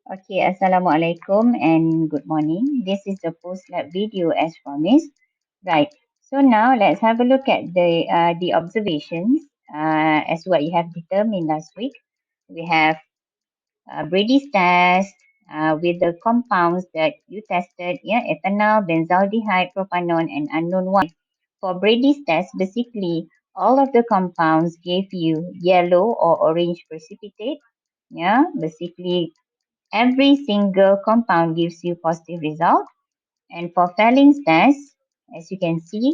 Okay, Assalamualaikum and good morning. This is the post-lab video as promised. Right. So now let's have a look at the observations as what you have determined last week. We have Brady's test with the compounds that you tested, yeah, ethanol, benzaldehyde, propanol, and unknown Y. For Brady's test, basically all of the compounds gave you yellow or orange precipitate. Yeah, basically every single compound gives you positive result. And for Felling's test, as you can see,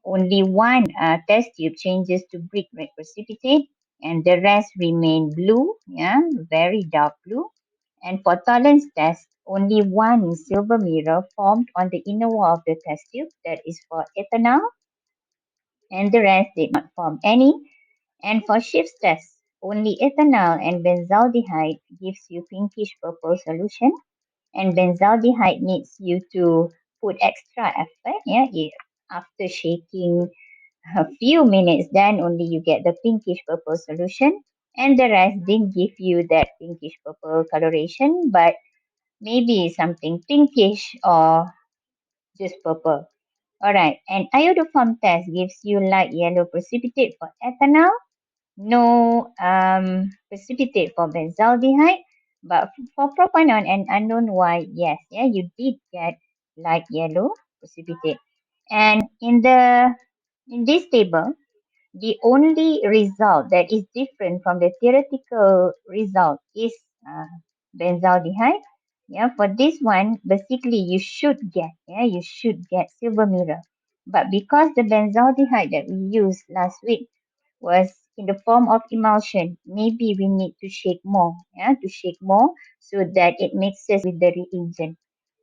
only one test tube changes to brick red precipitate and the rest remain blue, yeah, very dark blue. And for Tollens test, only one silver mirror formed on the inner wall of the test tube, that is for ethanol, and the rest did not form any. And for Schiff's test, only ethanol and benzaldehyde gives you pinkish purple solution, and benzaldehyde needs you to put extra effort. Yeah, after shaking a few minutes, then only you get the pinkish purple solution, and the rest didn't give you that pinkish purple coloration, but maybe something pinkish or just purple. All right, and iodoform test gives you light yellow precipitate for ethanol, no precipitate for benzaldehyde, but for propanol and unknown Y, yes, yeah, you did get light yellow precipitate. And in this table, the only result that is different from the theoretical result is uh, benzaldehyde. Yeah, for this one, basically you should get silver mirror. But because the benzaldehyde that we used last week was in the form of emulsion, maybe we need to shake more, yeah, to shake more so that it mixes with the reagent,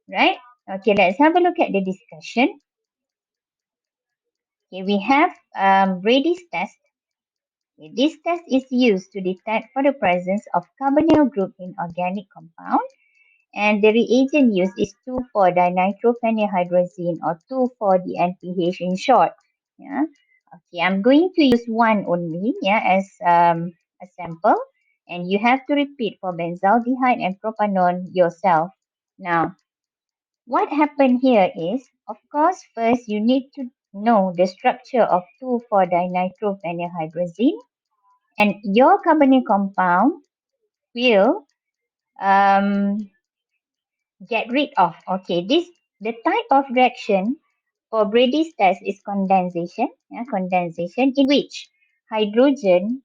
right? Okay, let's have a look at the discussion. Okay, we have Brady's test. Okay, this test is used to detect for the presence of carbonyl group in organic compound, and the reagent used is 2,4-dinitrophenylhydrazine or 2,4-DNPH in short. Yeah. Okay, I'm going to use one only, yeah, as a sample, and you have to repeat for benzaldehyde and propanol yourself. Now, what happened here is, of course, first you need to know the structure of 2,4-dinitrophenylhydrazine, and your carbonyl compound will um, get rid of. Okay, the type of reaction for Brady's test is condensation. Yeah, condensation in which hydrogen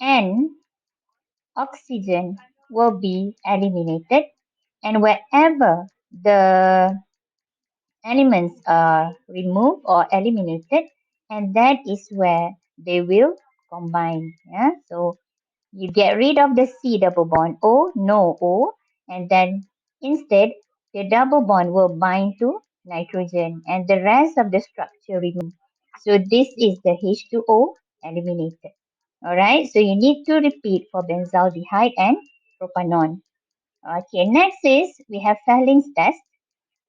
and oxygen will be eliminated, and wherever the elements are removed or eliminated, and that is where they will combine. Yeah, so you get rid of the C double bond O, no O, and then instead the double bond will bind to nitrogen and the rest of the structure remain. So this is the H2O eliminated. Alright, so you need to repeat for benzaldehyde and propanol. Okay, next is we have Felling's test.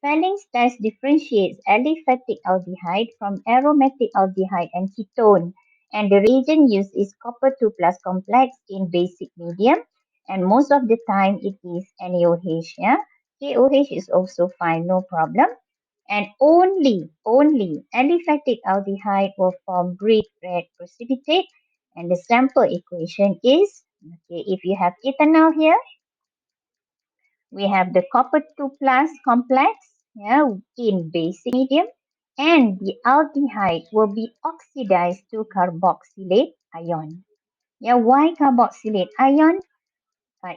Felling's test differentiates aliphatic aldehyde from aromatic aldehyde and ketone, and the reagent used is copper 2 plus complex in basic medium, and most of the time it is NaOH. Yeah, KOH is also fine, no problem. And only aliphatic aldehyde will form brick red precipitate, and the sample equation is okay. If you have ethanol here, we have the copper 2 plus complex, yeah, in basic medium, and the aldehyde will be oxidized to carboxylate ion. Yeah, why carboxylate ion?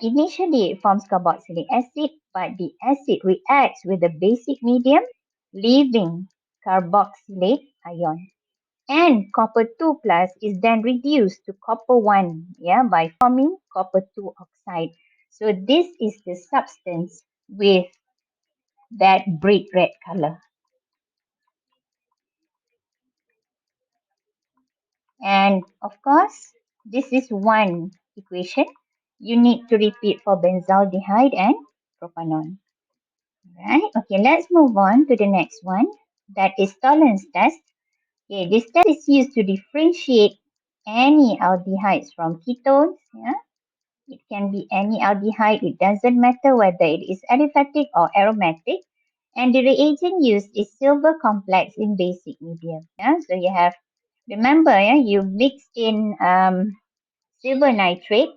Initially it forms carboxylic acid, but the acid reacts with the basic medium, leaving carboxylate ion. And copper 2 plus is then reduced to copper 1, yeah, by forming copper 2 oxide. So this is the substance with that brick red color. And of course, this is one equation. You need to repeat for benzaldehyde and propanol. Right? Okay, let's move on to the next one. That is tolerance test. Okay, this test is used to differentiate any aldehydes from ketones. Yeah? It can be any aldehyde. It doesn't matter whether it is aliphatic or aromatic. And the reagent used is silver complex in basic medium. Yeah, so you have, remember, yeah, you mix in silver nitrate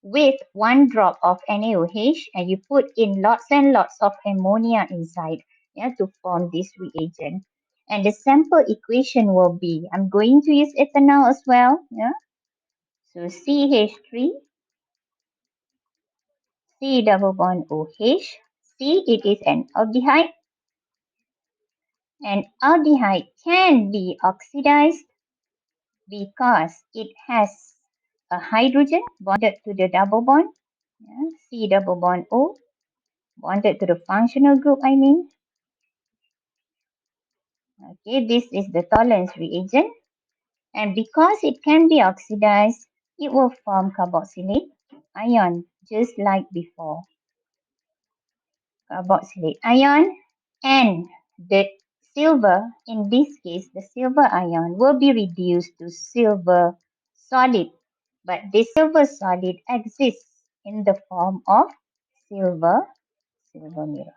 with 1 drop of NaOH and you put in lots and lots of ammonia inside, yeah, to form this reagent. And the sample equation will be, I'm going to use ethanol as well. Yeah, so CH3, C double bond OH. C, it is an aldehyde, and aldehyde can be oxidized because it has a hydrogen bonded to the double bond, yeah, C double bond O, bonded to the functional group, I mean. Okay, this is the tolerance reagent. And because it can be oxidized, it will form carboxylate ion, just like before. Carboxylate ion, and the silver, in this case, the silver ion will be reduced to silver solid. But this silver solid exists in the form of silver mirror.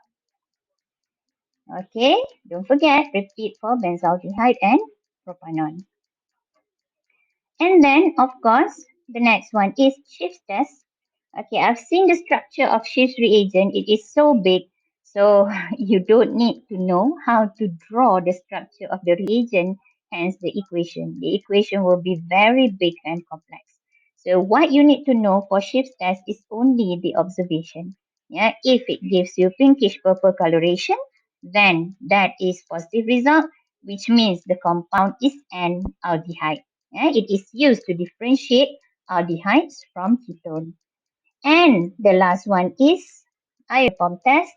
Okay, don't forget, repeat for benzaldehyde and propanol. And then, of course, the next one is Schiff's test. Okay, I've seen the structure of Schiff's reagent. It is so big, so you don't need to know how to draw the structure of the reagent, hence the equation. The equation will be very big and complex. So what you need to know for Schiff's test is only the observation. Yeah, if it gives you pinkish purple coloration, then that is positive result, which means the compound is an aldehyde. Yeah, it is used to differentiate aldehydes from ketone. And the last one is Iopum test.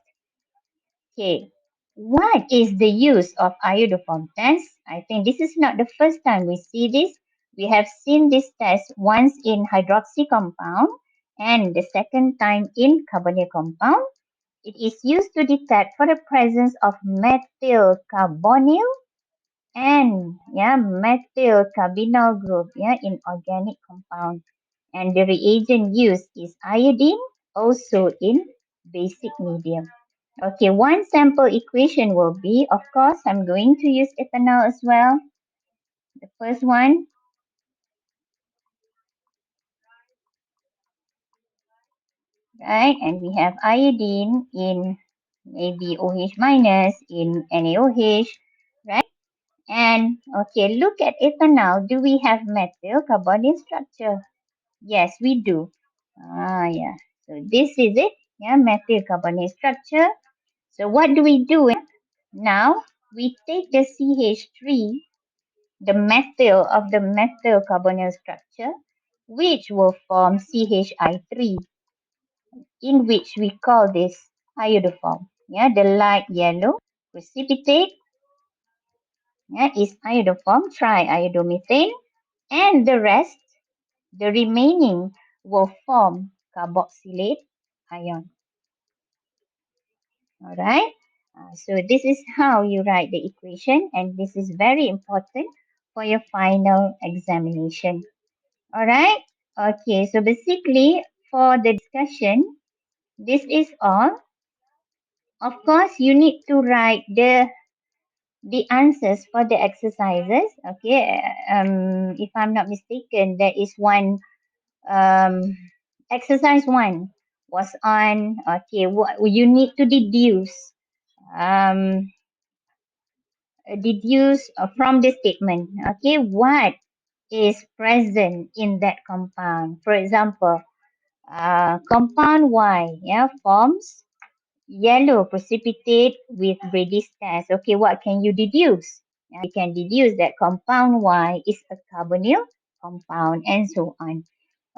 Okay, what is the use of iodoform test? I think this is not the first time we see this. We have seen this test once in hydroxy compound and the second time in carbonyl compound. It is used to detect for the presence of methyl carbonyl and methyl carbonyl group in organic compound. And the reagent used is iodine, also in basic medium. Okay, one sample equation will be, of course, I'm going to use ethanol as well. The first one, right? And we have iodine in maybe OH minus in NaOH, right? And okay, look at ethanol. Do we have methyl carbonyl structure? Yes, we do. Yeah. So this is it. Yeah, methyl carbonyl structure. So what do we do? Now we take the CH3, the methyl of the methyl carbonyl structure, which will form CHI3, in which we call this iodoform. Yeah, the light yellow precipitate, yeah, is iodoform triiodomethane, and the rest, the remaining, will form carboxylate ion. All right. So this is how you write the equation, and this is very important for your final examination. All right. Okay. So basically, for the discussion, this is all. Of course, you need to write the answers for the exercises. Okay. If I'm not mistaken, there is one. Exercise one was on. Okay. What you need to deduce. Um, deduce from the statement. Okay, what is present in that compound? For example, compound Y, yeah, forms yellow precipitate with Brady's test. Okay, what can you deduce? You can deduce that compound Y is a carbonyl compound and so on.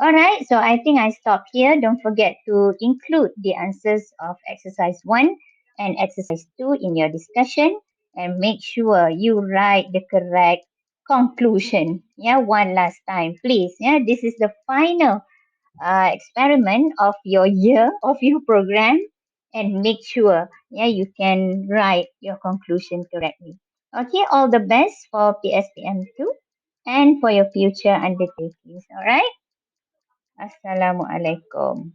All right, so I think I stop here. Don't forget to include the answers of exercise 1 and exercise 2 in your discussion and make sure you write the correct conclusion. Yeah, one last time, please. Yeah, this is the final experiment of your year, of your program, and make sure you can write your conclusion correctly. Okay, all the best for PSPM2 and for your future undertakings. All right. Assalamualaikum.